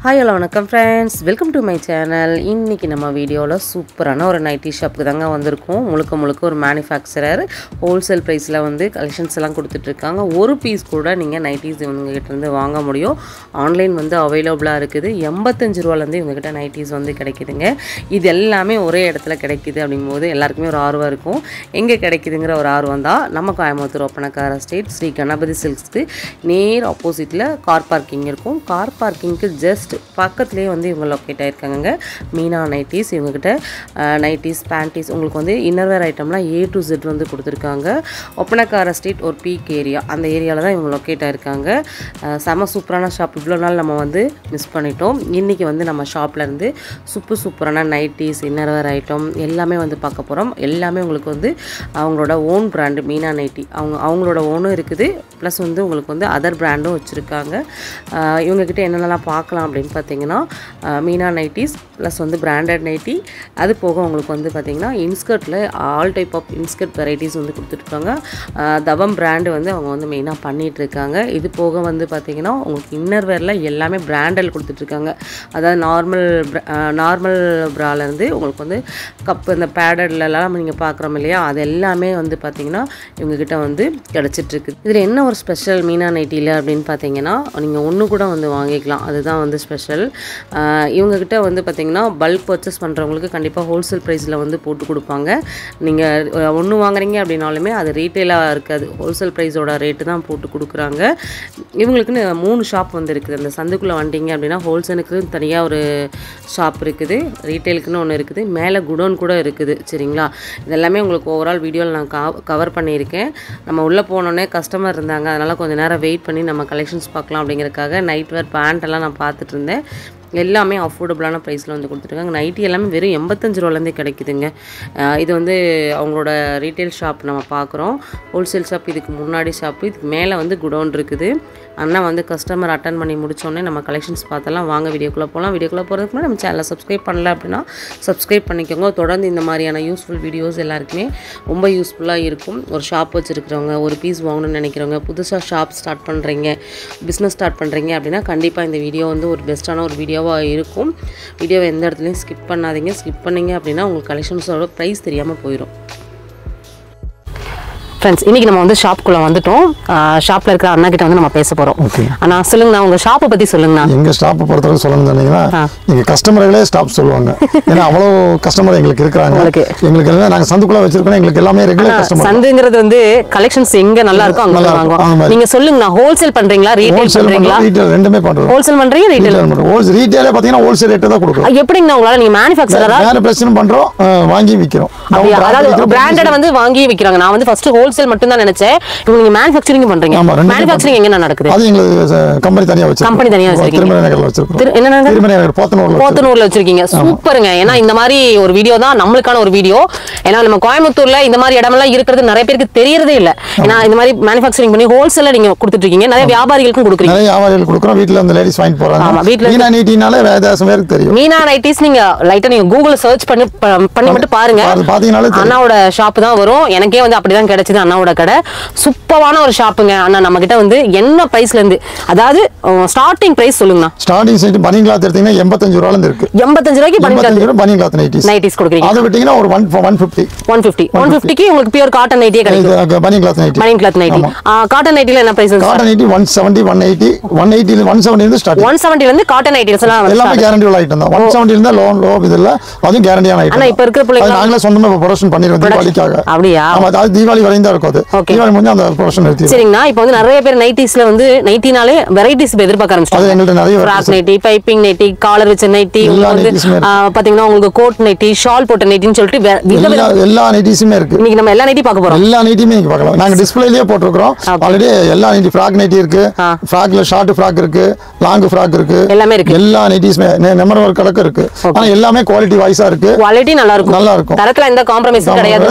Hi hello வணக்கம் friends, welcome to my channel. இன்றைக்கி நம்ம வீடியோவில் சூப்பரான ஒரு நைட்டி ஷாப்புக்கு தாங்க வந்திருக்கோம். முழுக்க ஒரு மேனுஃபேக்சரர் ஹோல்சேல் ப்ரைஸில் வந்து கலெக்ஷன்ஸ் எல்லாம் கொடுத்துட்ருக்காங்க. ஒரு பீஸ் கூட நீங்கள் நைட்டிஸ் இவங்ககிட்டருந்து வாங்க முடியும். ஆன்லைன் வந்து அவைலபிளாக இருக்குது. 85 ரூபாலேருந்து இவங்ககிட்ட நைட்டிஸ் வந்து கிடைக்குதுங்க. இது எல்லாமே ஒரே இடத்துல கிடைக்குது அப்படிங்கும்போது எல்லாருக்குமே ஒரு ஆர்வம் இருக்கும். எங்கே கிடைக்குதுங்கிற ஒரு ஆர்வம் தான். நம்ம கோயம்புத்தூர் ஒப்பனக்கார ஸ்ட்ரீட் ஸ்ரீ கணபதி சில்க்ஸ்க்கு நேர் ஆப்போசிட்டில் கார் பார்க்கிங் இருக்கும். கார் பார்க்கிங்க்கு ஜஸ்ட் பக்கத்துலேயே வந்து இவங்க லொக்கேட் ஆகிருக்காங்க. மீனா நைட்டிஸ், இவங்ககிட்ட நைட்டிஸ், பேண்டிஸ், உங்களுக்கு வந்து இன்னர்வேர் ஐட்டம்லாம் A to Z வந்து கொடுத்துருக்காங்க. ஒப்பனக்கார ஸ்ட்ரீட் ஒரு பீக் ஏரியா, அந்த ஏரியாவில் தான் இவங்க லொக்கேட் ஆகிருக்காங்க. செம சூப்பரான ஷாப். இவ்வளோ நாள் நம்ம வந்து மிஸ் பண்ணிட்டோம். இன்றைக்கி வந்து நம்ம ஷாப்லேருந்து சூப்பரான நைட்டிஸ், இன்னர்வேர் ஐட்டம் எல்லாமே வந்து பார்க்க போகிறோம். எல்லாமே உங்களுக்கு வந்து அவங்களோட ஓன் பிராண்டு மீனா நைட்டி, அவங்களோட ஓனும் இருக்குது. ப்ளஸ் வந்து உங்களுக்கு வந்து அதர் பிராண்டும் வச்சுருக்காங்க. இவங்ககிட்ட என்னென்னலாம் பார்க்கலாம் அப்படின்னு பார்த்தீங்கன்னா, மீனா நைட்டிஸ் ப்ளஸ் வந்து பிராண்டட் நைட்டி, அது போக உங்களுக்கு வந்து பார்த்திங்கன்னா இன்ஸ்கர்ட்டில் all type of inskirt varieties வந்து கொடுத்துட்ருக்காங்க. தவம் பிராண்டு வந்து அவங்க வந்து மெயினாக பண்ணிகிட்ருக்காங்க. இது போக வந்து பார்த்திங்கன்னா உங்களுக்கு இன்னர்வேரில் எல்லாமே பிராண்டில் கொடுத்துட்ருக்காங்க. அதாவது நார்மல் ப்ராலேருந்து உங்களுக்கு வந்து கப்பு, இந்த பேடட்லலாம் நீங்கள் பார்க்குறோம் இல்லையா, அது எல்லாமே வந்து பார்த்திங்கன்னா இவங்ககிட்ட வந்து கிடச்சிட்ருக்கு. இதில் என்ன ஒரு ஸ்பெஷல் மீனா நைட்டியில் அப்படின்னு பார்த்தீங்கன்னா, நீங்கள் ஒன்று கூட வந்து வாங்கிக்கலாம். அதுதான் வந்து ஸ்பெஷல். இவங்ககிட்ட வந்து பார்த்திங்கன்னா பல்க் பர்ச்சேஸ் பண்ணுறவங்களுக்கு கண்டிப்பாக ஹோல்சேல் ப்ரைஸில் வந்து போட்டு கொடுப்பாங்க. நீங்கள் ஒன்று வாங்குறீங்க அப்படின்னாலுமே அது ரீட்டெயிலாக இருக்காது, ஹோல்சேல் ப்ரைஸோட ரேட்டு தான் போட்டு கொடுக்குறாங்க. இவங்களுக்குன்னு 3 ஷாப் வந்து இருக்குது. அந்த சந்துக்குள்ளே வந்துட்டீங்க அப்படின்னா ஹோல்சேலுக்கு தனியாக ஒரு ஷாப் இருக்குது, ரீட்டெயிலுக்குன்னு ஒன்று இருக்குது, மேலே குடோன் கூட இருக்குது. சரிங்களா, இதெல்லாமே உங்களுக்கு ஓவரால் வீடியோவில் நான் கவர் பண்ணியிருக்கேன். நம்ம உள்ளே போனோடனே கஸ்டமர் இருந்தாங்க, அதனால் கொஞ்சம் நேரம் வெயிட் பண்ணி நம்ம கலெக்ஷன்ஸ் பார்க்கலாம் அப்படிங்கிறதுக்காக நைட் வேர் பேண்ட்டெல்லாம் நான் பார்த்துட்டு இருந்தேன். எல்லாமே அஃபோர்டபுளான ப்ரைஸில் வந்து கொடுத்துருக்காங்க. நைட்டி எல்லாமே வெறும் 85 ரூபாலேருந்தே கிடைக்குதுங்க. இது வந்து அவங்களோட ரீட்டைல் ஷாப் நம்ம பார்க்குறோம். ஹோல்சேல் ஷாப் இதுக்கு முன்னாடி ஷாப்பு, இதுக்கு மேலே வந்து குடோன் இருக்குது. அண்ணா வந்து கஸ்டமர் அட்டன் பண்ணி முடித்தோடனே நம்ம கலெக்ஷன்ஸ் பார்த்தலாம். வாங்க வீடியோக்குள்ளே போகலாம். வீடியோக்குள்ளே போகிறதுக்கு முன்னாடி நம்ம சேனலை சப்ஸ்கிரைப் பண்ணல அப்படின்னா சப்ஸ்கிரைப் பண்ணிக்கோங்க. தொடர்ந்து இந்த மாதிரியான யூஸ்ஃபுல் வீடியோஸ் எல்லாருக்குமே ரொம்ப யூஸ்ஃபுல்லாக இருக்கும். ஒரு ஷாப் வச்சுருக்கிறவங்க, ஒரு பீஸ் வாங்கணும்னு நினைக்கிறவங்க, புதுசாக ஷாப் ஸ்டார்ட் பண்ணுறீங்க, பிஸ்னஸ் ஸ்டார்ட் பண்ணுறீங்க அப்படின்னா கண்டிப்பாக இந்த வீடியோ வந்து ஒரு பெஸ்ட்டான ஒரு வீடியோவாக இருக்கும். வீடியோவை எந்த இடத்துலையும் ஸ்கிப் பண்ணாதீங்க. ஸ்கிப் பண்ணிங்க அப்படின்னா உங்களுக்கு கலெக்ஷன்ஸோட ப்ரைஸ் தெரியாமல் போயிடும். ஃப்ரெண்ட்ஸ், இன்றைக்கி நம்ம வந்து ஷாப்புக்குள்ளே வந்துட்டோம். ஷாப்பில் இருக்கிற அண்ணா கிட்ட வந்து நம்ம பேச போகிறோம். அண்ணா சொல்லுங்கண்ணா, உங்கள் ஷாப்பை பற்றி சொல்லுங்கண்ணா. எங்கள் ஷாப்பை பொறுத்தவரை சொல்லணும்னு சொன்னீங்கன்னா, எங்கள் கஸ்டமர்களே ஸ்டாப் சொல்லுவாங்க. ஏன்னா அவ்வளோ கஸ்டமர் எங்களுக்கு இருக்கிறாங்க. எங்களுக்கு எல்லாம் நாங்கள் சந்துக்குள்ளே வச்சிருக்கோம். எங்களுக்கு எல்லாமே ரெகுலர் கஸ்டமர். சந்துங்கிறது வந்து கலெக்ஷன்ஸ் எங்கே நல்லா இருக்கும் அங்கே வாங்குவோம். நீங்கள் சொல்லுங்கண்ணா, ஹோல்சேல் பண்ணுறீங்களா, ரீட்டைல் பண்ணுறீங்களா? ரீட்டைல் ரெண்டுமே பண்ணுறோம். ஹோல்சேல் பண்ணுறீங்க, ரீட்டைல் பண்ணுறோம். ரீட்டைலே பார்த்தீங்கன்னா ஹோல்சேல் ரேட்டு தான் கொடுக்குறோம். எப்படிங்கண்ணா உங்களால், நீங்கள் மேனுஃபேக்சரரா? மேனுஃபேக்சரும் பண்ணுறோம், வாங்கி விற்கிறோம். அதாவது பிராண்டட் வந்து வாங்கி விற்கிறாங்க. நான் வந்து ஃபர்ஸ்ட் ஹோல்சேல் மட்டும் தான் நினைச்சேன். நீங்க மேனுஃபேக்சரிங் பண்றீங்க. மேனுஃபேக்சரிங் எங்க நடக்குது? அது எங்களுக்கு கம்பெனி தனியா வச்சிருக்கோம். கம்பெனி தனியா வச்சிருக்கீங்க. திருமண நகர்ல வச்சிருக்கோம். என்ன நகர்? திருமண நகர் போத்தனூர்ல வச்சிருக்கீங்க. சூப்பருங்க. ஏன்னா இந்த மாதிரி ஒரு வீடியோ தான் நம்மளுக்கான ஒரு வீடியோ. ஏன்னா நம்ம கோயம்புத்தூர்ல இந்த மாதிரி இடமெல்லாம் இருக்கிறது நிறைய பேருக்கு தெரியறதே இல்ல. ஏன்னா இந்த மாதிரி மேனுஃபேக்சரிங் பண்ணி ஹோல்சேல்ல நீங்க கொடுத்துட்டு இருக்கீங்க. நிறைய வியாபாரிகளுக்கும் கொடுக்குறீங்க. நிறைய வியாபாரிகளுக்கு கொடுக்குறோம். வீட்ல அந்த லேடிஸ் வாங்கி போறாங்க. ஆமா, வீட்ல மீனா நைட்டினாலே வேதாசம் பேருக்கு தெரியும். மீனா நைட்டிஸ் நீங்க லைட்டா நீங்க கூகுள்ல சர்ச் பண்ணி மட்டும் பாருங்க. பாத்தீங்கனாலே அண்ணாவோட ஷாப் தான் வரும். எனக்கே வந்து அப்படிதான் கிடைச்சது அண்ணாவோட கடை. சூப்பரான ஒரு ஷாப்புங்க. அண்ணா நம்ம கிட்ட வந்து என்ன பிரைஸ்ல இருந்து, அதாவது ஸ்டார்டிங் பிரைஸ் சொல்லுங்கண்ணா. ஸ்டார்டிங் சைட் பனிங் கிளாத் எடுத்தீங்கன்னா 85 ரூபாயில இருந்து இருக்கு. 85 ரூபாய்க்கு பனிங் கிளாத் நைட்டிஸ் கொடுக்குறீங்க. அது விட்டீங்கன்னா ஒரு 150க்கு உங்களுக்கு பியூர் காட்டன் நைட்டியே கிடைக்கும். பனிங் கிளாத் நைட்டி. காட்டன் நைட்டில என்ன பிரைஸ்? காட்டன் நைட்டி 170, 180, 170 இருந்து ஸ்டார்ட். 170 இருந்து காட்டன் நைட்டிஸ் எல்லாம் எல்லாமே கேரண்டி உள்ள ஐட்டம் தான். 170 இருந்தா லோ இதெல்லாம் அதுவும் கேரண்டியான ஐட்டம். ஆனா இப்ப இருக்கிற பிள்ளைங்க நாங்களே சொந்தமா ப்ரொடக்ஷன் பண்ணிரோம் தீபாவளிக்காக. அப்படியே? ஆமா, அது தீபாவளி வரைக்கும் தான் இருக்கும். அது தீபாவளி முடிஞ்சா அந்த ப்ரொடக்ஷன் நிறுத்தி. சரிங்கண்ணா, இப்போ வந்து நிறைய பேர் நைட்டிஸ்ல வந்து நைட்டினாலே வெரைட்டிஸ் எதிர்பார்க்க ஆரம்பிச்சிட்டாங்க. அது எங்கள்ட்ட நிறைய frock nightie, piping nightie, collar வச்ச நைட்டி, வந்து பாத்தீங்கன்னா உங்களுக்கு கோட் நைட்டி, ஷால் போட்ட நைட்டின்னு சொல்லிட்டு எல்லா நைட்டிஸுமே இருக்கு. இன்னைக்கு நம்ம எல்லா நைட்டி பார்க்க போறோம். எல்லா நைட்டியுமே நீங்க பார்க்கலாம். நாங்க டிஸ்ப்ளேலயே போட்டுருக்கோம். ஆல்ரெடி எல்லா நைட்டி, ஃப்ராக் நைட்டி இருக்கு, ஃப்ராக்ல ஷார்ட் ஃப்ராக் இருக்கு, லாங் ஃப்ராக் இருக்கு, எல்லாமே இருக்கு. எல்லா நைட்டிஸுமே நம்பர் ஒரு கலக்கு இருக்கு. ஆனா எல்லாமே குவாலிட்டி வைஸா இருக்கு. குவாலிட்டி நல்லா இருக்கும். தரத்துல எந்த காம்ப்ரமைஸும் கிடையாது.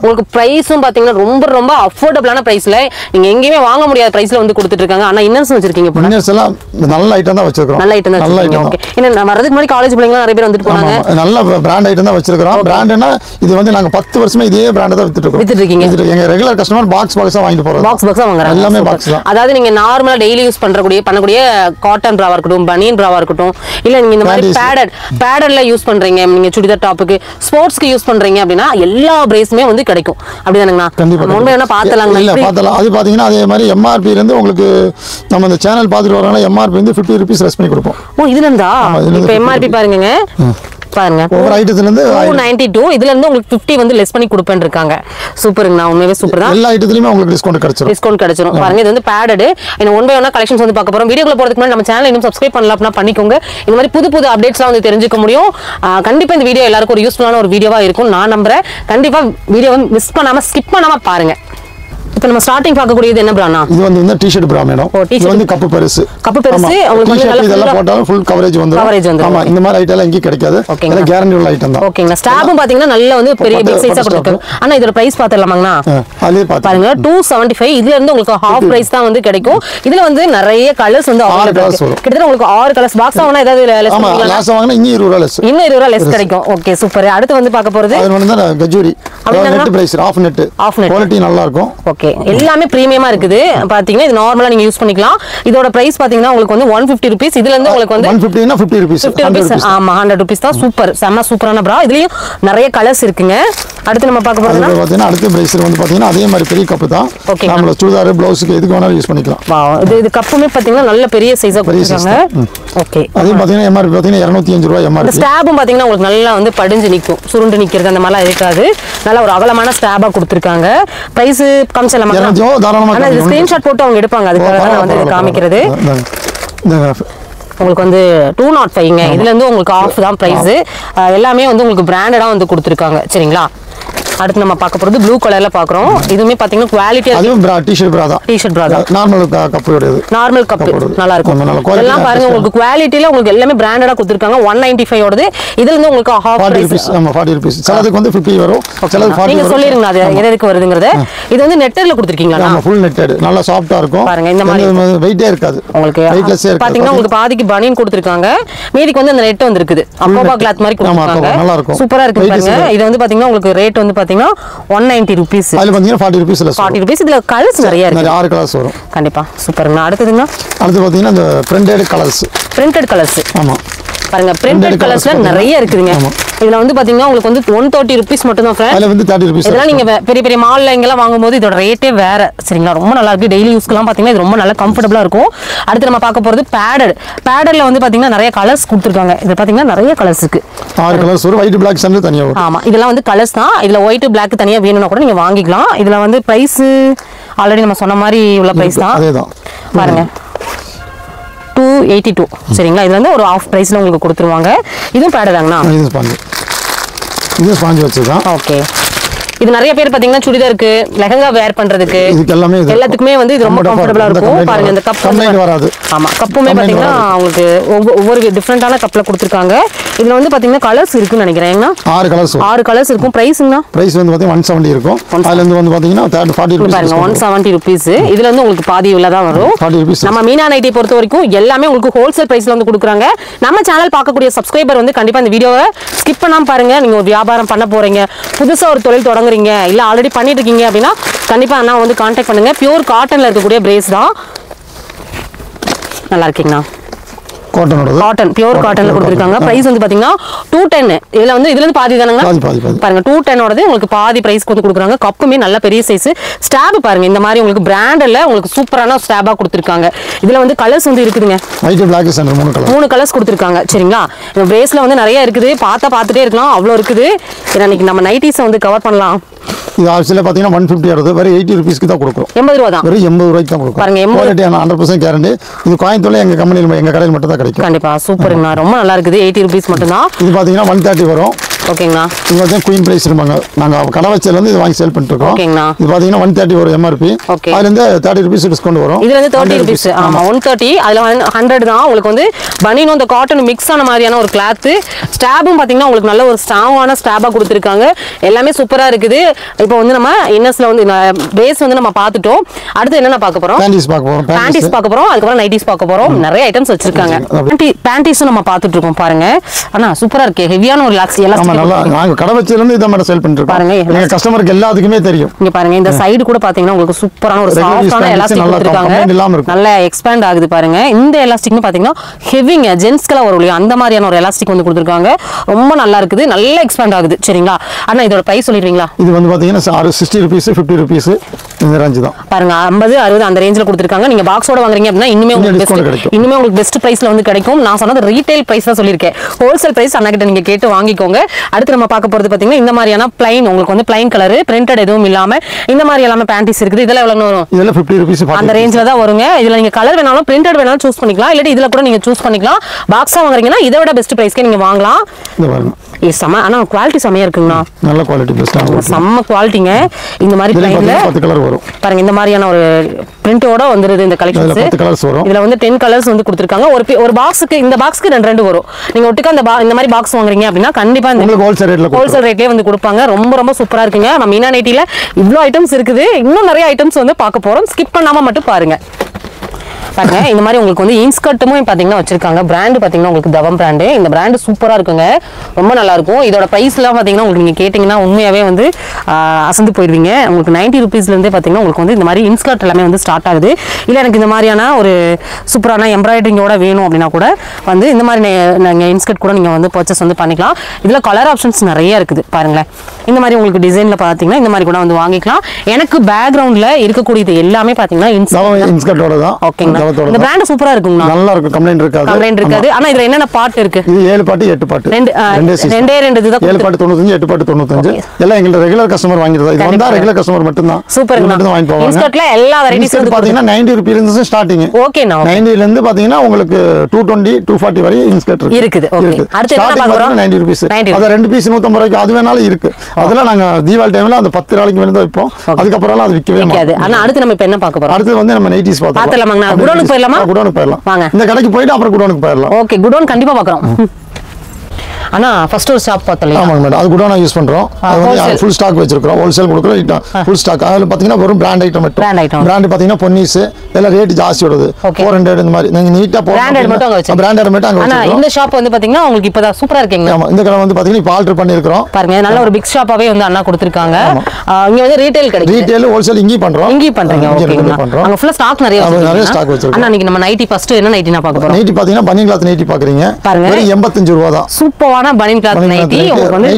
உங்களுக்கு பிரைஸும் பாத்தீங்கன்னா ரொம்ப ரொம்ப அஃபோர்டபிளான பிரைஸ்ல நீங்க எங்கேயுமே வாங்க முடியாத பிரைஸ்ல வந்து கொடுத்துட்டு இருக்காங்க. ஆனா இன்னர்ஸ் வச்சிருக்கீங்க போல. இன்னர்ஸ் எல்லாம் நல்ல ஐட்டம் தான் வச்சிருக்கோம். நல்ல ஐட்டம் தான் வச்சிருக்கீங்க. ஓகே. என்ன வரதுக்கு முன்னாடி காலேஜ் பிள்ளைங்க நிறைய பேர் வந்துட்டு போனாங்க. நல்ல பிராண்ட் ஐட்டம் தான் வச்சிருக்கோம். பிராண்ட்னா இது வந்து நாங்க 10 வருஷமா இதே பிராண்ட் தான் வித்துட்டு இருக்கீங்க. எங்க ரெகுலர் கஸ்டமர் பாக்ஸா வாங்கிட்டு போறாங்க. பாக்ஸா வாங்குறாங்க. எல்லாமே பாக்ஸ் தான். அதாவது நீங்க நார்மலா டெய்லி யூஸ் பண்ணக்கூடிய காட்டன் பிராவா இருக்கட்டும், பனியன் பிராவா இருக்கட்டும், இல்ல நீங்க இந்த மாதிரி பேடட்ல யூஸ் பண்றீங்க, நீங்க சுடிதார் டாப்புக்கு ஸ்போர்ட்ஸ்க்கு யூஸ் பண்றீங்க அப்படின்னா எல்லா பிரேஸுமே வந்து கிடைக்கும். அப்படிதானங்கண்ணா? முன்பு என்ன பார்த்தலாங்க. இல்ல பார்த்தலாம். அது பாத்தீங்கன்னா அதே மாதிரி எம்ஆர்பி இருந்து உங்களுக்கு நம்ம இந்த சேனல் பார்த்துட்டு வரனால எம்ஆர்பி வந்து 50 ரூபீஸ் லெஸ் பண்ணி கொடுப்போம். ஓ இதுல இருந்தா இப்ப எம்ஆர்பி பாருங்க பாருங்க ஒவ்வொரு ஐட்டத்துல இருந்து 292 இதுல இருந்து உங்களுக்கு 50 வந்து லெஸ் பண்ணி கொடுப்பேன்னு இருக்காங்க. சூப்பர்ங்கண்ணா, உண்மையாவே சூப்பர் தான். எல்லா ஐட்டத்துலயுமே உங்களுக்கு டிஸ்கவுண்ட் கிடைச்சிரும். பாருங்க இது வந்து பேடட். இன்னும் ஒன் பை ஒன்னா கலெக்ஷன்ஸ் வந்து பார்க்க போறோம். வீடியோக்குள்ள போறதுக்கு முன்னாடி நம்ம சேனலை இன்னும் சப்ஸ்கிரைப் பண்ணல அப்படின்னா பண்ணிக்கோங்க. இந்த மாதிரி புது அப்டேட்ஸ்லாம் வந்து தெரிஞ்சுக்க முடியும். கண்டிப்பா இந்த வீடியோ எல்லாருக்கும் ஒரு யூஸ்ஃபுல்லான ஒரு வீடியோவா இருக்கும் நான் நம்புறேன். கண்டிப்பா வீடியோவை மிஸ் பண்ணாம ஸ்கிப் பண்ணாம பாருங்க. இப்போ நம்ம ஸ்டார்டிங் பார்க்கக்கூடியது என்ன பிரானா? இது வந்து டி-ஷர்ட் பிரா மேடம். இது வந்து கப்பு பெருசு. உங்களுக்கு வந்து நல்ல இதெல்லாம் போட்டாலும் ஃபுல் கவரேஜ் வந்துரும். ஆமா இந்த மாதிரி ஐட்டம் எல்லாம் இங்க கிடைக்காது. இது கேரண்டி உள்ள ஐட்டம் தான். ஓகேங்க. ஸ்டாப்பும் பாத்தீங்கன்னா நல்ல வந்து பெரிய பிக் சைஸா கொடுத்திருக்காங்க. ஆனா இதோட பிரைஸ் பார்த்தலாமாங்கண்ணா? அதுலயே பாருங்க 275. இதுல இருந்து உங்களுக்கு ஹாஃப் பிரைஸ் தான் வந்து கிடைக்கும். இதுல வந்து நிறைய கலர்ஸ் வந்து அவைலபிள் இருக்கு. கிட்டத்தட்ட உங்களுக்கு 6 கலர்ஸ் பாக்ஸ் வாங்குனா ஏதாவது லெஸ் பண்ணுவீங்களா? லாஸ்ட் வாங்குனா இன்னும் 20 ரூபாய் லெஸ். இன்னும் 20 ரூபாய் லெஸ் கிடைக்கும். Okay super. அடுத்து வந்து பார்க்க போறது அது வந்து கஜூரி. Net price of net. Quality நல்லா இருக்கும். ஓகே எல்லாமே பிரீமியமா இருக்குது. பாத்தீங்கன்னா இது நார்மலா நீங்க யூஸ் பண்ணிக்கலாம். இதோட பிரைஸ் பாத்தீங்கன்னா உங்களுக்கு வந்து 150 ரூபீஸ். இதுல இருந்து உங்களுக்கு வந்து 150 னா 50 ரூபீஸ். 50 ரூபீஸ். ஆமா 100 ரூபீஸ் தான். சூப்பர் செம்ம சூப்பரான பிரா. இதுலயும் நிறைய கலர்ஸ் இருக்குங்க. அடுத்து நம்ம பார்க்க போறதுனா பாத்தீங்கன்னா அடுத்த பிரைஸ் வந்து பாத்தீங்கன்னா அதே மாதிரி பெரிய கப் தான். நாம சுடிதார் ப்ளவுஸ்க்கு எதுக்கு வேணாலும் யூஸ் பண்ணிக்கலாம். வாவ் இது கப்புமே பாத்தீங்கன்னா நல்ல பெரிய சைஸா கொடுத்திருக்காங்க. ஓகே அதே பாத்தீங்கன்னா எம்ஆர்பி பாத்தீங்கன்னா 205 ரூபாய் எம்ஆர்பி. ஸ்டாபும் பாத்தீங்கன்னா உங்களுக்கு நல்லா வந்து படிஞ்சு நிக்கும். சுருண்டு நிக்கிறது அந்த மாதிரிலாம் இருக்காது. நல்ல ஒரு அகலமான ஸ்டாபா கொடுத்திருக்காங்க. பிரைஸ் கம்சலமா தாராளமா இது ஸ்கிரீன்ஷாட் போட்டு அவங்க எடுப்பாங்க. அதுக்காக தான் நான் வந்து இத காமிக்கிறது. உங்களுக்கு வந்து 205ங்க. இதுல இருந்து உங்களுக்கு ஆஃப் தான் பிரைஸ். எல்லாமே வந்து உங்களுக்கு பிராண்டடா வந்து கொடுத்திருக்காங்க. சரிங்களா? அடுத்து நம்ம பார்க்க போறது ப்ளூ கலர்ல பாக்குறோம். இதுமே பாத்தீங்கன்னா குவாலிட்டி அதுவும் பிரா டி-ஷர்ட் பிரா தான். டி-ஷர்ட் பிரா தான். நார்மல் கப் உடையது. நார்மல் கப் நல்லா இருக்கும். எல்லாம் பாருங்க உங்களுக்கு குவாலிட்டில உங்களுக்கு எல்லாமே பிராண்டடா கொடுத்திருக்காங்க. 195 ஓடது. இதுல இருந்து உங்களுக்கு ஹாஃப் 40 ரூபீஸ். ஆமா 40 ரூபீஸ். சிலதுக்கு வந்து 50 வரும். சிலது 40. நீங்க சொல்லிருங்க அது எதுக்கு வருதுங்கறத. இது வந்து நெட்டர்ல கொடுத்திருக்கீங்களா? ஆமா ஃபுல் நெட்டட். நல்லா சாஃப்ட்டா இருக்கும். பாருங்க இந்த மாதிரி வெயிட்டே இருக்காது. உங்களுக்கு வெயிட்லெஸ்ஸா இருக்கு. பாத்தீங்கன்னா உங்களுக்கு பாதிக்கு பனியன் கொடுத்திருக்காங்க. மீதிக்கு வந்து அந்த நெட் வந்திருக்குது. அக்கோபா கிளாத் மாதிரி கொடுத்திருக்காங்க. நல்லா இருக்கும். சூப்பரா இருக்கு பாருங்க. இது வந்து பாத்தீங்கன்னா உங்களுக்கு ரேட் வந்து பாத்தீங்கன்னா 190 ரூபீஸ். அதுல பாத்தீங்கன்னா 40 ரூபீஸ் லெஸ். 40 ரூபீஸ். இதுல கலர்ஸ் நிறைய இருக்கு. 6 கலர்ஸ் வரும். கண்டிப்பா சூப்பர்ங்க. அடுத்துங்க அடுத்து பாத்தீங்கன்னா இந்த பிரிண்டட் கலர்ஸ். Printed colours. ஆமா பாருங்க பிரிண்டட் கலர்ஸ்ல நிறைய இருக்குதுங்க. இதுல வந்து பாத்தீங்கன்னா உங்களுக்கு வந்து 130 ரூபீஸ் மட்டும் தான் फ्रेंड्स. அதுல வந்து 30 ரூபீஸ். இதெல்லாம் நீங்க பெரிய பெரிய மால்ல எங்கலாம் வாங்கும்போது இதோட ரேட்டே வேற. சரிங்களா? ரொம்ப நல்லா இருக்கு. டெய்லி யூஸ்க்குலாம் பாத்தீங்கன்னா இது ரொம்ப நல்லா கம்ஃபர்ட்டபிளா இருக்கும். அடுத்து நம்ம பார்க்க போறது பேடட். பேடட்ல வந்து பாத்தீங்கன்னா நிறைய கலர்ஸ் கொடுத்திருக்காங்க. இது பாத்தீங்கன்னா நிறைய கலர்ஸ் இருக்கு. 6 கலர்ஸ் வரும். ஒயிட் பிளாக் சண்டே தனியா வரும். ஆமா இதெல்லாம் வந்து கலர்ஸ் தான். இதுல ஒயிட் பிளாக் தனியா வேணும்னா கூட நீங்க வாங்கிக்கலாம். இதுல வந்து பிரைஸ் ஆல்ரெடி நம்ம சொன்ன மாதிரி உள்ள பிரைஸ் தான். அதேதான். பாருங்க 282. சரிங்களா? இது வந்து ஒரு ஆஃப் பிரைஸ்ல உங்களுக்கு கொடுத்துருவாங்க. இதுவும் பேட் தாங்கண்ணா? இது ஸ்பாஞ்ச் வச்சிருக்கோம். ஓகே இது நிறைய பேர் பாத்தீங்கன்னா சுடிதாருக்கு லெஹங்கா வேர் பண்றதுக்கு எல்லாத்துக்குமே வந்து இது ரொம்ப கம்ஃபர்ட்டபிளா இருக்கும். பாருங்க இந்த கப் கம்ப்ளைன்ட் வராது. ஆமா கப்புமே பாத்தீங்கன்னா உங்களுக்கு ஒவ்வொரு டிஃபரண்டான கப்ல கொடுத்திருக்காங்க. இதுல வந்து பாத்தீங்கன்னா கலர்ஸ் இருக்குன்னு நினைக்கிறேன். 6 கலர்ஸ் இருக்கும். பிரைஸ்னா பிரைஸ் வந்து பாத்தீங்கன்னா 170 இருக்கும். அதுல இருந்து வந்து பாத்தீங்கன்னா 40 ரூபீஸ் பாருங்க 170 ரூபீஸ். இதுல இருந்து உங்களுக்கு பாதி உள்ள தான் வரும். 40 ரூபீஸ். நம்ம மீனா நைட்டி பொறுத்த வரைக்கும் எல்லாமே உங்களுக்கு ஹோல்சேல் பிரைஸ்ல வந்து கொடுக்குறாங்க. நம்ம சேனல் பார்க்கக்கூடிய சப்ஸ்கிரைபர் வந்து கண்டிப்பா இந்த வீடியோவை ஸ்கிப் பண்ணாம பாருங்க. நீங்க ஒரு வியாபாரம் பண்ண போறீங்க, புதுசா ஒரு தொழில் தொடங்குறீங்க, இல்ல ஆல்ரெடி பண்ணிட்டு இருக்கீங்க அப்படின்னா கண்டிப்பா அண்ணா வந்து கான்டாக்ட் பண்ணுங்க. பியூர் காட்டன்ல இருக்கக்கூடிய பிரேஸ் தான். நல்லா இருக்கீங்களா? காட்டன் பியூர் காட்டன்ல கொடுத்திருக்காங்க. பிரைஸ் வந்து பாத்தீங்கன்னா 210. இதுல வந்து இதுல இருந்து பாதி தானங்க பாருங்க 210 ஓடது உங்களுக்கு பாதி பிரைஸ்க்கு வந்து கொடுக்குறாங்க. கப்புமே நல்ல பெரிய சைஸ். ஸ்டாப் பாருங்க இந்த மாதிரி உங்களுக்கு பிராண்ட்ல உங்களுக்கு சூப்பரான ஸ்டாபா கொடுத்திருக்காங்க. இதுல வந்து கலர்ஸ் வந்து இருக்குதுங்க. ஒயிட் பிளாக் சண்டே 3 கலர்ஸ் கொடுத்திருக்காங்க. சரிங்களா? இந்த பிரேஸ்ல வந்து நிறைய இருக்குது. பார்த்துட்டே இருக்கலாம். அவ்வளவு இருக்குது. இன்னைக்கு நம்ம நைட்டிஸ் வந்து கவர் பண்ணலாம். இது ஆக்சுவலா பாத்தீங்கன்னா 150 வருது. வெறும் 80 ரூபீஸ்க்கு தான் கொடுக்குறோம். 80 ரூபாய் தான். வெறும் 80 ரூபாய்க்கு தான் கொடுக்குறோம். பாருங்க 100% கேரண்டி. இது கோயம்புத்தூர்ல எங்க கம்பெனில எங்க கடையில் மட்டும் தான் கிடைக்கும். கண்டிப்பா சூப்பர்ங்க. ரொம்ப நல்லா இருக்குது. 80 ரூபீஸ் மட்டும் தான். இது பாத்தீங்கன்னா 130 வரும். ஓகேங்கண்ணா. இது பார்த்தீங்கன்னா குயின் பிரைஸ் இருப்பாங்க. நாங்கள் கடை வச்சதுலேருந்து இது வாங்கி சேல் பண்ணிட்டு இருக்கோம். ஓகேங்கண்ணா. இது பார்த்தீங்கன்னா 130 ஒரு எம்ஆர்பி. அதுலேருந்து 30 rupees டிஸ்கவுண்ட் வரும். இதுல இருந்து 30 rupees. ஆமா 130. அதுல 100 தான். உங்களுக்கு வந்து பனியனும் இந்த காட்டன் மிக்ஸ் ஆன மாதிரியான ஒரு கிளாத். ஸ்டாபும் பாத்தீங்கன்னா உங்களுக்கு நல்ல ஒரு ஸ்ட்ராங்கான ஸ்டாபா கொடுத்துருக்காங்க. எல்லாமே சூப்பரா இருக்குது. இப்போ வந்து நம்ம இன்னஸ்ல வந்து பேஸ் வந்து நம்ம பார்த்துட்டோம். அடுத்து என்னென்ன பார்க்க போறோம்? பேண்டிஸ் பார்க்க போறோம். பேண்டிஸ் பார்க்க போறோம். அதுக்கப்புறம் நைட்டிஸ் பார்க்க போறோம். நிறைய ஐட்டம்ஸ் வச்சிருக்காங்க. பேண்டிஸும் நம்ம பார்த்துட்டு இருக்கோம் பாருங்க. ஆனா சூப்பரா இருக்கு. ஹெவியான ஒரு எலாஸ்டிக். நாங்க கடை வச்சதுலேருந்து இதை மட்டும் சேல் பண்ணிட்டு இருக்கோம். பாருங்க எங்க கஸ்டமருக்கு எல்லாத்துக்குமே தெரியும். இங்க பாருங்க இந்த சைடு கூட பாத்தீங்கன்னா உங்களுக்கு சூப்பரான ஒரு சாஃப்டான எலாஸ்டிக் கொடுத்திருக்காங்க. நல்ல எக்ஸ்பேண்ட் ஆகுது பாருங்க. இந்த எலாஸ்டிக்னு பாத்தீங்கன்னா ஹெவிங்க ஜென்ஸ்க்குலாம் வரும் இல்லையா அந்த மாதிரியான ஒரு எலாஸ்டிக் வந்து கொடுத்திருக்காங்க. ரொம்ப நல்லா இருக்குது. நல்ல எக்ஸ்பேண்ட் ஆகுது. சரிங்களா? ஆனா இதோட பிரைஸ் சொல்லிடுவீங்களா? இது வந்து பாத்தீங்கன்னா 60 rupees 50 rupees இந்த ரேஞ்ச் தான். பாருங்க 50 60 அந்த ரேஞ்சில கொடுத்திருக்காங்க. நீங்க பாக்ஸோட வாங்குறீங்க அப்படின்னா இன்னுமே உங்களுக்கு பெஸ்ட் பிரைஸ்ல வந்து கிடைக்கும். நான் சொன்னது ரீட்டைல் பிரைஸ் தான் சொல்லியிருக்கேன். ஹோல்சேல் பிரைஸ் அண்ணா கிட்ட நீங்க கேட்டு வாங்கிக்கோங்க. அடுத்து நம்ம பார்க்க போறது பாத்தீங்கன்னா இந்த மாதிரியான பிளைன் உங்களுக்கு வந்து பிளைன் கலர் பிரிண்டட் எதுவும் இல்லாம இந்த மாதிரி எல்லாமே பேண்டிஸ் இருக்குது. இதெல்லாம் எவ்வளவு வரும்? இதெல்லாம் 50 rupees அந்த ரேஞ்சில தான் வருங்க. இதுல நீங்க கலர் வேணாலும் பிரிண்டட் வேணாலும் சூஸ் பண்ணிக்கலாம். இல்ல இதுல கூட நீங்க சூஸ் பண்ணிக்கலாம். பாக்ஸா வாங்குறீங்கன்னா இதை விட பெஸ்ட் பிரைஸ்க்கே நீங்க வாங்கலாம். ஆனா குவாலிட்டி செமையா இருக்குங்கண்ணா. நல்ல குவாலிட்டி பெஸ்டா இருக்கும். செம்ம குவாலிட்டிங்க. இந்த மாதிரி பிளைன்ல 10 கலர் வரும். பாருங்க இந்த மாதிரியான ஒரு பிரிண்டோட வந்துருது இந்த கலெக்ஷன்ஸ். 10 கலர்ஸ் வரும். இதுல வந்து 10 கலர்ஸ் வந்து கொடுத்திருக்காங்க. ஒரு பாக்ஸ்க்கு இந்த பாக்ஸ்க்கு ரெண்டு வரும். நீங்க ஒட்டுக்க இந்த மாதிரி பாக்ஸ் வாங்குறீங்க அப்படின்னா கண்டிப்பா இந்த ஹோல்சேல் ரேட்லயே வந்து கொடுப்பாங்க. ரொம்ப ரொம்ப சூப்பரா இருக்குங்க. நம்ம மீனா நைட்டில இவ்ளோ ஐட்டம்ஸ் இருக்குது. இன்னும் நிறைய ஐட்டம்ஸ் வந்து பார்க்க போறோம். ஸ்கிப் பண்ணாம மட்டும் பாருங்க. பாருங்க இந்த மாதிரி உங்களுக்கு வந்து இன்ஸ்கர்ட்டுமே பாத்தீங்கன்னா வச்சிருக்காங்க. பிராண்ட் பாத்தீங்கன்னா உங்களுக்கு தவம் பிராண்ட். இந்த பிராண்ட் சூப்பரா இருக்குங்க. ரொம்ப நல்லா இருக்கும். இதோட பிரைஸ் எல்லாம் பாத்தீங்கன்னா உங்களுக்கு நீங்க கேட்டீங்கன்னா உண்மையாவே வந்து அசந்து போயிருவீங்க. உங்களுக்கு 90 rupeesல இருந்தே பாத்தீங்கன்னா உங்களுக்கு வந்து இந்த மாதிரி இன்ஸ்கர்ட் எல்லாமே வந்து ஸ்டார்ட் ஆகுது. இல்ல எனக்கு இந்த மாதிரியான ஒரு சூப்பரான எம்ப்ராய்டரிங்கோட வேணும் அப்படின்னா கூட வந்து இந்த மாதிரி நீங்க இன்ஸ்கர்ட் கூட நீங்க வந்து பர்ச்சேஸ் வந்து பண்ணிக்கலாம். இதுல கலர் ஆப்ஷன்ஸ் நிறைய இருக்குது பாருங்களேன். இந்த மாதிரி உங்களுக்கு டிசைன்ல பாத்தீங்கன்னா இந்த மாதிரி கூட வந்து வாங்கிக்கலாம். எனக்கு பேக்ரவுண்ட்ல இருக்கக்கூடியது எல்லாமே பாத்தீங்கன்னா இன்ஸ்கர்ட்டோட தான். ஓகேங்க. இந்த பிராண்ட் சூப்பரா இருக்குங்க. நல்லா இருக்கும். கம்ப்ளைன்ட் இருக்காது. ஆனா இதுல என்னென்ன பார்ட் இருக்கு? இது 7 பாட்டு 8 பாட்டு. ரெண்டு இதுதான் 7 பாட்டு 95 8 பாட்டு 95. எல்லாம் எங்க ரெகுலர் கஸ்டமர் வாங்கிடுறதா. இது வந்தா ரெகுலர் கஸ்டமர் மட்டும் தான். சூப்பர் மட்டும் வாங்கி போவாங்க. இன்ஸ்கர்ட்ல எல்லா வெரைட்டிஸ் வந்து பாத்தீங்கன்னா 90 rupees இருந்து ஸ்டார்டிங். ஓகேனா 90 ல இருந்து பாத்தீங்கன்னா உங்களுக்கு 220 240 வரை இன்ஸ்கர்ட் இருக்குது. ஓகே. அடுத்து என்ன பார்க்க போறோம்? 90 rupees. அத 2 பீஸ் 150 ரூபாய்க்கு அது வேணாலும் இருக்கு. அதெல்லாம் நாங்க தீபாவளி டைம்ல அந்த 10 நாளைக்கு வேணும் வைப்போம். அதுக்கு அப்புறம் அது விக்கவே மாட்டாது. ஆனா அடுத்து நம்ம இப்ப என்ன பார்க்க போறோம்? அடுத்து வந்து நம்ம நைட்டிஸ் பார்த்தலாம். குடோனுக்கு போயிடலாமா? குடோனுக்கு போயிடலாம். இந்த கடைக்கு போயிட்டு அப்புறம் குடோனுக்கு போயிடலாம். ஓகே. குடோன் கண்டிப்பா பார்க்கறோம். ஆனா ஃபர்ஸ்ட் ஒரு ஷாப் பார்த்தல. ஆமாங்க மேடம். அது குடோனா யூஸ் பண்றோம். அது வந்து ஃபுல் ஸ்டாக் வச்சிருக்கோம். ஹோல்சேல் கொடுக்குறோம். Full stock. அதுல பாத்தீங்கன்னா வெறும் பிராண்ட் ஐட்டம் மட்டும். பிராண்ட் பாத்தீங்கன்னா பொன்னிஸ் எல்லாம் ரேட் ஜாஸ்தி வருது. 400 இந்த மாதிரி நீங்க நீட்டா போடுங்க. பிராண்டட் மட்டும் அங்க வச்சிருக்கோம். பிராண்டட் மட்டும் அங்க வச்சிருக்கோம். இந்த ஷாப் வந்து பாத்தீங்கன்னா உங்களுக்கு இப்பதான் சூப்பரா இருக்கீங்க. ஆமா. இந்த கடை வந்து பாத்தீங்கன்னா இப்ப ஆல்டர் பண்ணி இருக்கோம். பாருங்க நல்ல ஒரு பிக் ஷாப்பாவே வந்து அண்ணா கொடுத்திருக்காங்க. இங்க வந்து ரீட்டைல் கிடைக்கும். ரீட்டைல் ஹோல்சேல் இங்கி பண்றோம். பண்றீங்க. ஓகேங்க. அங்க ஃபுல்லா ஸ்டாக் நிறைய வச்சிருக்கோம். அண்ணா இன்னைக்கு நம்ம நைட்டி ஃபர்ஸ்ட் என்ன நைட்டி நான் பார்க்க போறோம்? நைட்டி பாத்தீங்கன்னா பனியன் கிளாத் நைட்டி பாக்குறீங்க. வெறும் 85 ரூபாய் தான். சூப்பரான பனியன் கிளாத் நைட்டி உங்களுக்கு வந்து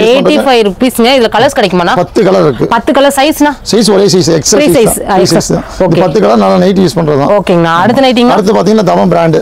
85 rupeesங்க. இதுல கலர்ஸ் கிடைக்குமா? 10 கலர் இருக்கு. 10 கலர் சைஸ்னா? சைஸ் ஒரே size XL size. Okay. 10 colour நல்ல நைட்டி யூஸ் பண்றதா. ஓகேங்க. அடுத்து நைட்டிங்க. அடுத்து பாத்தீங்கன்னா தவம் பிராண்ட்.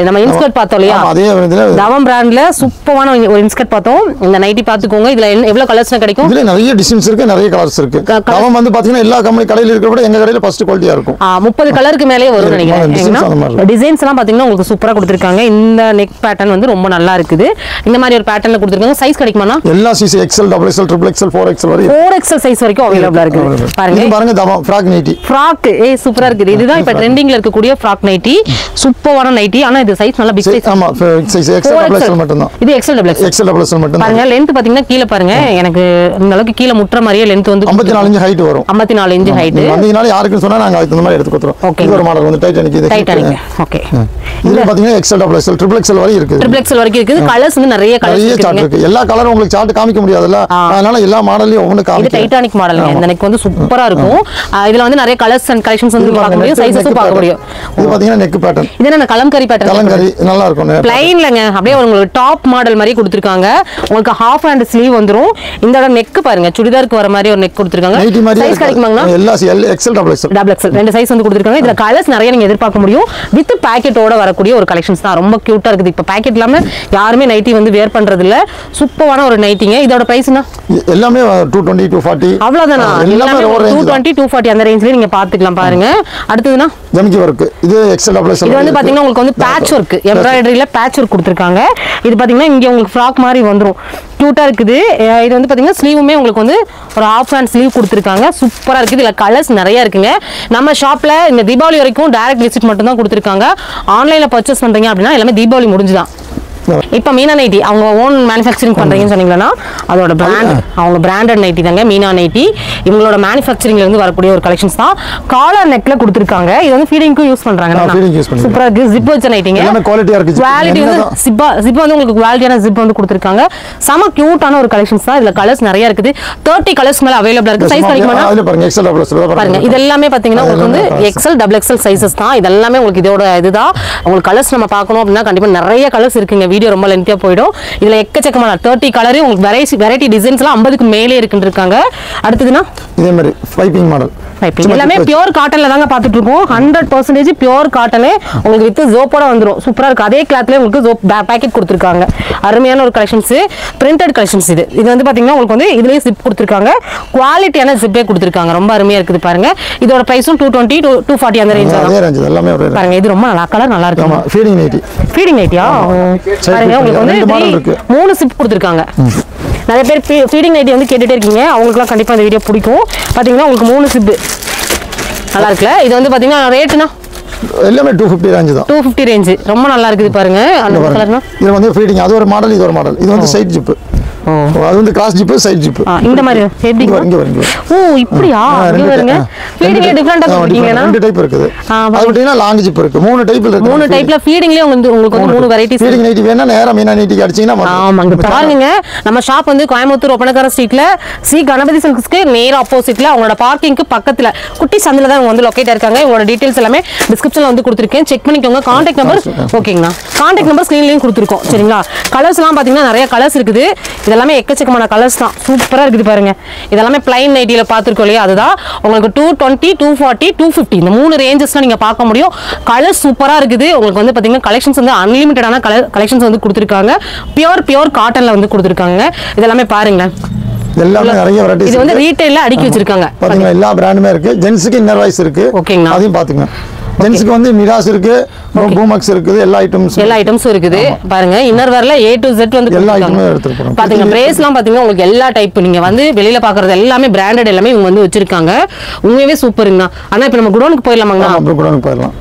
நம்ம இன்ஸ்கர்ட் பார்த்தோம் இல்லையா? அதே இதுல தவம் பிராண்ட்ல சூப்பரான ஒரு இன்ஸ்கர்ட் பார்த்தோம். இந்த நைட்டி பாத்துக்கோங்க. இதுல எவ்வளவு கலர்ஸ் கிடைக்கும்? இதுல நிறைய டிசைன்ஸ் இருக்கு. நிறைய கலர்ஸ் இருக்கு. தவம் வந்து பாத்தீங்கன்னா எல்லா கம்பெனி கடையில இருக்கிற விட எங்க கடையில ஃபர்ஸ்ட் குவாலிட்டியா இருக்கும். 30 கலருக்கு மேலே வரும் நினைக்கிறேன். டிசைன்ஸ் எல்லாம் பாத்தீங்கன்னா உங்களுக்கு சூப்பரா கொடுத்திருக்காங்க. இந்த நெக் பேட்டர்ன் வந்து ரொம்ப நல்லா இருக்குது. இந்த மாதிரி ஒரு பேட்டர்ன்ல கொடுத்திருக்காங்க. சைஸ் கிடைக்குமா? எல்லா size XL double XL triple XL 4XL வரை 4XL சைஸ் வரைக்கும் அவேலபிளா இருக்கு. பாருங்க தவம் ஃப்ராக் நைட்டி. ஃப்ராக் சூப்பரா இருக்குது. இதுதான் இப்ப ட்ரெண்டிங்ல இருக்கக்கூடிய ஃப்ராக் நைட்டி. சூப்பரான நைட்டி. ஆனா இது சைஸ் நல்ல பிக் சைஸ். ஆமா சைஸ் எக்ஸ்எல் டபுள் எக்ஸ்எல் மட்டும் தான். இது எக்ஸ்எல் டபுள் எக்ஸ்எல் மட்டும் தான். பாருங்க லெந்த் பாத்தீங்கன்னா கீழ பாருங்க. எனக்கு இந்த அளவுக்கு கீழ முட்ற மாதிரியே லெந்த் வந்து 54 இன்ச் ஹைட் வரும். 54 இன்ச் ஹைட். வந்தீங்கனால யாருக்கு சொன்னா நாங்க அதுக்கு மாதிரி எடுத்து கொடுத்துறோம். இது ஒரு மாடல் வந்து டைட்டானிக். ஓகே. இதுல பாத்தீங்கன்னா XL double XL triple XL வரை இருக்கு. ட்ரிபிள் எக்ஸ்எல் வரைக்கும் இருக்குது. கலர்ஸ் வந்து நிறைய கலர்ஸ் இருக்கு. எல்லா கலரும் உங்களுக்கு சார்ட் காமிக்க முடியாதுல்ல. அதனால எல்லா மாடலையும் ஒவ்வொரு காமிக்க. இது டைட்டானிக் மாடல்ங்க. இந்த நெக் வந்து சூப்பரா இருக்கும். இதுல வந்து நிறைய கலர்ஸ் அண்ட் கலெக்ஷன்ஸ் வந்து பார்க்க முடியும். சைஸஸும் பார்க்க முடியும். இது பாத்தீங்கன்னா நெக் பேட்டர்ன். இது என்ன கலம்கரி பேட்டர்ன்? கலம்கரி நல்லா இருக்கும். ப்ளைன்லங்க அப்படியே உங்களுக்கு டாப் மாடல் மாதிரி கொடுத்திருக்காங்க. உங்களுக்கு ஹாஃப் ஹேண்ட் ஸ்லீவ் வந்துரும். இந்த நெக் பாருங்க சுடிதாருக்கு வர மாதிரி ஒரு நெக் கொடுத்திருக்காங்க. சைஸ் கிடைக்குமாங்கனா? எல்லா எக்ஸ்எல் டபுள் எக்ஸ்எல் ரெண்டு சைஸ் வந்து கொடுத்திருக்காங்க. இதுல கலர்ஸ் நிறைய நீங்க எதிர்பார்க்க முடியும். வித் பாக்கெட்டோட வரக்கூடிய ஒரு கலெக்ஷன்ஸ் தான். ரொம்ப கியூட்டா இருக்குது. இப்ப பாக்கெட் இல்லாம யாருமே நைட்டி வந்து வேர் பண்றது இல்ல. சூப்பரான ஒரு நைட்டிங்க. இதோட பிரைஸ்னா எல்லாமே 220 240 அவ்வளவுதானா? எல்லாமே 220 240 அந்த ரேஞ்ச்ல நீங்க பாத்துக்கலாம் பாருங்க. அடுத்ததுனா ஜமிக்கி வர்க். இது எக்ஸல் டபுள் எக்ஸல். இது வந்து பாத்தீங்கன்னா உங்களுக்கு வந்து பேட்ச் வர்க், எம்ப்ராய்டரியில பேட்ச் வர்க் கொடுத்திருக்காங்க. இது பாத்தீங்கன்னா இங்க உங்களுக்கு ஃப்ராக் மாதிரி வந்துரும். கியூட்டா இருக்குது. இது வந்து பாத்தீங்கன்னா ஸ்லீவுமே உங்களுக்கு வந்து ஒரு ஹாஃப் ஹேண்ட் ஸ்லீவ் கொடுத்திருக்காங்க. சூப்பரா இருக்குது. இதுல கலர்ஸ் நிறைய இருக்குங்க. நம்ம ஷாப்ல இந்த தீபாவளி வரைக்கும் டைரக்ட் விசிட் மட்டும் தான் கொடுத்திருக்காங்க. ஆன்லைன்ல பர்ச்சேஸ் பண்றீங்க அப்படின்னா எல்லாமே தீபாவளி முடிஞ்சுதான். இப்போ மீனா நைட்டி அவங்க ஓன் மேனுஃபேக்சரிங் பண்றீங்கன்னு சொன்னீங்கன்னா அதோட பிராண்ட், அவங்க பிராண்டட் நைட்டி தாங்க மீனா நைட்டி. இவங்களோட மேனுஃபேக்சரிங்ல இருந்து வரக்கூடிய ஒரு கலெக்ஷன்ஸ் தான். காலர் நெக்ல கொடுத்திருக்காங்க. இது வந்து ஃபீடிங்க்கு யூஸ் பண்றாங்க. சூப்பரா இருக்கு. ஜிப் வச்ச நைட்டிங்க. குவாலிட்டியா இருக்கு. குவாலிட்டி வந்து ஜிப் வந்து உங்களுக்கு குவாலிட்டியான ஜிப் வந்து கொடுத்திருக்காங்க. சம கியூட்டான ஒரு கலெக்ஷன்ஸ் தான். இதுல கலர்ஸ் நிறைய இருக்குது. 30 கலர்ஸ் மேல அவைலபிளா இருக்கு. சைஸ் கிடைக்குமா? அதுல பாருங்க எக்ஸல் டபுள் எக்ஸல் பாருங்க. இது எல்லாமே பாத்தீங்கன்னா உங்களுக்கு வந்து எக்ஸல் டபுள் எக்ஸல் சைஸஸ் தான். இது எல்லாமே உங்களுக்கு இதோட இதுதான். உங்களுக்கு கலர்ஸ் நம்ம பார்க்கணும் அப்படின்னா கண்டிப்பா நிறைய கலர்ஸ் இருக்குங்க. வீடியோ ரொம்ப லென்த்தியா போயிடும். இதுல எக்கச்சக்கமான 30 கலரே உங்களுக்கு வெரைட்டி டிசைன்ஸ் எல்லாம் 50க்கு மேலே இருக்குன்றிருக்காங்க. அடுத்ததுனா இதே மாதிரி பைப்பிங் மாடல். எல்லாமே பியூர் காட்டன்ல தாங்க பாத்துட்டு இருக்கோம். 100% பியூர் காட்டனே உங்களுக்கு வித் ஜோப்போட வந்துரும். சூப்பரா இருக்கு. அதே கிளாத்லயே உங்களுக்கு ஜோப் பேக்கெட் கொடுத்திருக்காங்க. அருமையான ஒரு கலெக்ஷன்ஸ். பிரிண்டட் கலெக்ஷன்ஸ் இது. இது வந்து பாத்தீங்கன்னா உங்களுக்கு வந்து இதுலயே ஜிப் கொடுத்திருக்காங்க. குவாலிட்டியான ஜிப்பே கொடுத்திருக்காங்க. ரொம்ப அருமையா இருக்குது பாருங்க. இதோட பிரைஸும் 220 240 அந்த ரேஞ்ச் தான். அதே ரேஞ்ச் எல்லாமே ஒரே பாருங்க. இது ரொம்ப நல்லா கலர் நல்லா இருக்கு. ஆமா ஃபீடிங் நைட்டி. ஃபீடிங் நைட்டியா? பாருங்க உங்களுக்கு வந்து 3 ஜிப் கொடுத்திருக்காங்க. நிறைய பேர் ஃபீடிங் நைட்டி வந்து கேட்டுட்டே இருக்கீங்க. அவங்களுக்குலாம் கண்டிப்பா இந்த வீடியோ பிடிக்கும். பாத்தீங்கன்னா உங்களுக்கு 3 ஜிப் நல்லா இருக்குல்ல. இது வந்து பாத்தீங்கன்னா ரேட்னா எல்லாமே 250 ரேஞ்ச் தான். 250 ரேஞ்ச் ரொம்ப நல்லா இருக்குது பாருங்க. அந்த கலர்னா இது வந்து ஃபீடிங். அது ஒரு மாடல், இது ஒரு மாடல். இது வந்து சைடு ஜிப். அது வந்து கிராஸ் ஜிப், சைடு ஜிப். இந்த மாதிரி எப்படி இங்க. ஓ இப்படியா? இங்க பாருங்க. ஃபீடிங்ல டிஃபரண்டா கொடுத்தீங்கன்னா ரெண்டு டைப் இருக்குது. அது விட்டீங்கன்னா லாங் ஜிப் இருக்கு. 3 டைப்ல இருக்கு. 3 டைப்ல ஃபீடிங்லயே உங்களுக்கு வந்து 3 வெரைட்டிஸ். ஃபீடிங் நைட்டி வேணா நேரா மீனா நைட்டிக்கு அடிச்சீங்கன்னா ஆமாங்க. பாருங்க நம்ம ஷாப் வந்து கோயம்புத்தூர் ஒப்பனக்கார ஸ்ட்ரீட்ல சி கணபதி சில்க்ஸ்க்கு நேர் ஆப்போசிட்ல அவங்களோட பார்க்கிங்க்கு பக்கத்துல குட்டி சந்தில தான் வந்து லொகேட் இருக்காங்க. இவங்களோட டீடைல்ஸ் எல்லாமே டிஸ்கிரிப்ஷன்ல வந்து கொடுத்திருக்கேன். செக் பண்ணிக்கோங்க. கான்டாக்ட் நம்பர் ஓகேங்களா? கான்டாக்ட் நம்பர் ஸ்கிரீன்லயும் கொடுத்திருக்கோம். சரிங்களா? கலர்ஸ் எல்லாம் பாத்தீங்கன்னா நிறைய கலர்ஸ் இருக்குது. இதெல்லாமே எக்கச்சக்கமான கலர்ஸ் தான். சூப்பரா இருக்குது பாருங்க. இதெல்லாமே பிளைன் நைட்டில பாத்துருக்கோம் இல்லையா? அதுதான் உங்களுக்கு 220 240 250 இந்த 3 ரேஞ்சஸ்ல நீங்க பார்க்க முடியும். கலர் சூப்பரா இருக்குது. உங்களுக்கு வந்து பாத்தீங்கன்னா கலெக்ஷன்ஸ் வந்து அன்லிமிட்டடான கலெக்ஷன்ஸ் வந்து கொடுத்திருக்காங்க. பியூர் காட்டன்ல வந்து கொடுத்திருக்காங்க. இதெல்லாமே பாருங்க. எல்லாமே நிறைய வெரைட்டிஸ். இது வந்து ரீட்டைல்ல அடுக்கி வச்சிருக்காங்க. பாத்தீங்கன்னா எல்லா பிராண்டுமே இருக்கு. ஜென்ஸ்க்கு இன்னர் வாய்ஸ் இருக்கு. ஓகேங்களா? அதையும் பாத்துங்க. ஜென்ஸ்க்கு வந்து மிராஸ் இருக்கு, பூமக்ஸ் இருக்குது, எல்லா ஐட்டம்ஸும் இருக்குது. பாருங்க இன்னர் வேர்ல A to Z வந்து எல்லா ஐட்டமும் எடுத்துறோம். பாத்தீங்க பிரேஸ்லாம் பாத்தீங்க உங்களுக்கு எல்லா டைப் நீங்க வந்து வெளியில பாக்குறது எல்லாமே பிராண்டட் எல்லாமே இவங்க வந்து வச்சிருக்காங்க. உண்மையாவே சூப்பருங்க. ஆனா இப்போ நம்ம குடோனுக்கு போயிடலாமாங்கண்ணா? ஆமா குடோனுக்கு போயிடலாம்.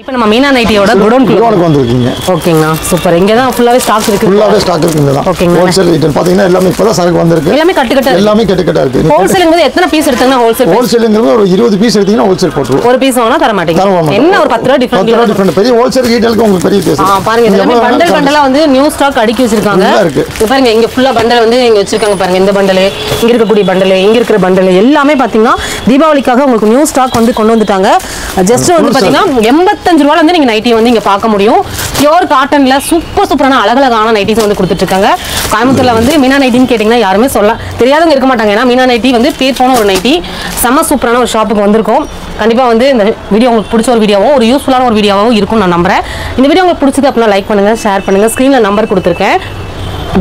இப்போ நம்ம மீனா நைட்டியோட குடோனுக்கு வந்திருக்கீங்க. ஓகேங்கண்ணா சூப்பர். இங்க தான் ஃபுல்லாவே ஸ்டாக் இருக்கு. ஃபுல்லாவே ஸ்டாக் இருக்குங்க தான். ஓகேங்க. ஹோல்சேல் ரீட்டைல் பாத்தீங்கன்னா எல்லாமே இப்போதான் சரக்கு வந்திருக்கு. எல்லாமே கட்டுக்கட்டா இருக்கு. ஹோல்சேல்ங்கிறது எத்தனை பீஸ் எடுத்தீங்கன்னா ஹோல்சேல்? ஹோல்சேல்ங்கிறது ஒரு 20 பீஸ் எடுத்தீங்கன்னா ஹோல்சேல் போட்டுருவோம். ஒரு பீஸ் வாங்கினா தர மாட்டீங்க. என்ன ஒரு 10 ரூபாய் டிஃபரண்ட். பெரிய ஹோல்சேல் ரீட்டைலுக்கு உங்களுக்கு பெரிய வித்தியாசம். பாருங்க எல்லாமே பண்டலா வந்து நியூ ஸ்டாக் அடுக்கி வச்சிருக்காங்க. பாருங்க இங்க ஃபுல்லா பண்டல் வந்து இங்க வச்சிருக்காங்க பாருங்க. இந்த பண்டல், இங்க இருக்கக்கூடிய பண்டல், இங்க இருக்கிற பண்டல் எல்லாமே பாத்தீங்கன்னா தீபாவளிக்காக உங்களுக்கு நியூ ஸ்டாக் வந்து கொண்டு வந்துட்டாங்க. ஜஸ்ட் வந்து பாத்தீங்கன்னா 85 ரூபாயில வந்து நீங்க நைட்டி வந்து இங்க பார்க்க முடியும். பியூர் காட்டன்ல சூப்பரான அழகழகான நைட்டிஸ் வந்து கொடுத்துட்டு இருக்காங்க. கோயம்புத்தூர்ல வந்து மீனா நைட்டின்னு கேட்டீங்கன்னா யாருமே தெரியாதவங்க இருக்க மாட்டாங்க. ஏன்னா மீனா நைட்டி வந்து பேர் போன ஒரு நைட்டி. செம்ம சூப்பரான ஒரு ஷாப்புக்கு வந்திருக்கோம். கண்டிப்பா வந்து இந்த வீடியோ உங்களுக்கு பிடிச்ச ஒரு வீடியோவும் ஒரு யூஸ்ஃபுல்லான ஒரு வீடியோவும் இருக்கும் நான் நம்புறேன். இந்த வீடியோ உங்களுக்கு பிடிச்சது அப்படின்னா லைக் பண்ணுங்க, ஷேர் பண்ணுங்க. ஸ்கிரீன்ல நம்பர் கொடுத்துருக்கேன்.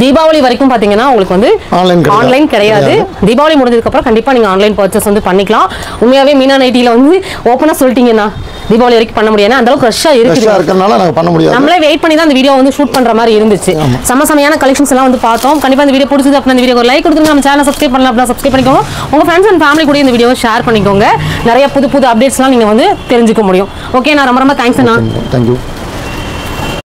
தீபாவளி வரைக்கும் பாத்தீங்கன்னா உங்களுக்கு வந்து ஆன்லைன் கிடையாது. தீபாவளி முடிஞ்சதுக்கு அப்புறம் கண்டிப்பா நீங்க ஆன்லைன் பர்ச்சேஸ் வந்து பண்ணிக்கலாம். உண்மையாவே மீனா நைட்டில வந்து ஓப்பனா சொல்லிட்டீங்கன்னா தீபாவளி வரைக்கும் பண்ண முடியாது. அந்த அளவுக்கு ரஷ்ஷா இருக்கு. நம்மளே வெயிட் பண்ணி தான் இந்த வீடியோ வந்து ஷூட் பண்ற மாதிரி இருந்துச்சு. சமசமையான கலெக்ஷன்ஸ் எல்லாம் வந்து பார்த்தோம். கண்டிப்பா இந்த வீடியோ பிடிச்சது அப்படின்னா இந்த வீடியோ ஒரு லைக் கொடுத்துருங்க. நம்ம சேனல் சப்ஸ்கிரைப் பண்ணலாம் அப்படின்னா சப்ஸ்கிரைப் பண்ணிக்கோங்க. உங்க ஃப்ரெண்ட்ஸ் அண்ட் ஃபேமிலி கூட இந்த வீடியோவை ஷேர் பண்ணிக்கோங்க. நிறைய புது அப்டேட்ஸ்லாம் நீங்க வந்து தெரிஞ்சுக்க முடியும். ஓகே நான் ரொம்ப தேங்க்ஸ் அண்ணா. தேங்க்யூ.